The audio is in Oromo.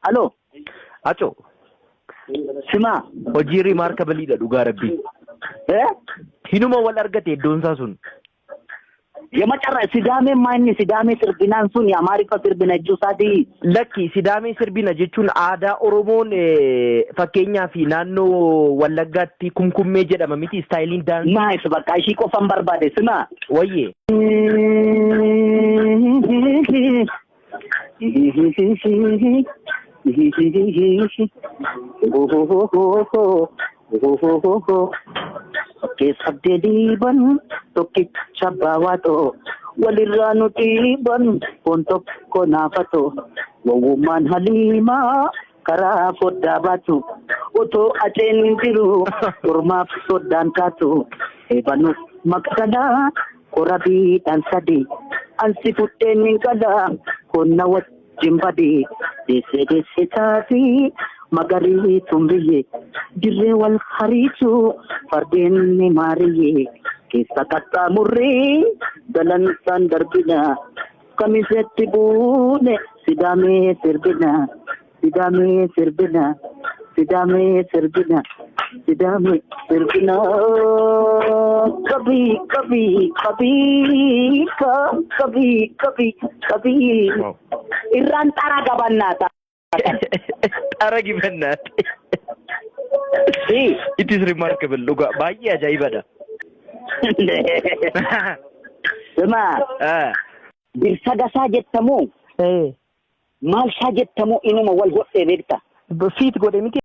Aloo. Acho. Sima. Hojii remarkable dha dhugaa rabbi. Hinuma wal argate iddoonsaa sun. Yemacarra Sidame maanni Sidame sirbinaan sun Amaarifa sirbina jechuusaati. Lakki Sidame sirbina jechuun aadaa Oromoon fakkeenyaa fi naannoo Wallaggaatti kumkummee jedhama miti istaayiliin daansii. Nice bakka ishii qofan barbaade sima. Wayyee. Sabde diban tokki chabawato walirranu diban kontok konafato wawuman halima kara fodda batu oto aten diru urma sodan katu ebanu maksada korabi dan sadi ansi futten kada konna wajjimbadi dese tati magari tumbiye dirre wal kharitu fardin ni mariye kisa kata murri dalan sandarbina kamisetti bune Sidame sirbina Sidame sirbina Sidame sirbina Sidame sirbina kabhi kabhi kabhi kabhi kabhi kabhi irran tara gabannata Tara gibannat. It is remarkable. Luga baay'ee ajaa'ibadha. Sima. Birsagaa jettamu. Maal jettamu inuma wal godhee beekta. Fiit godhe miti.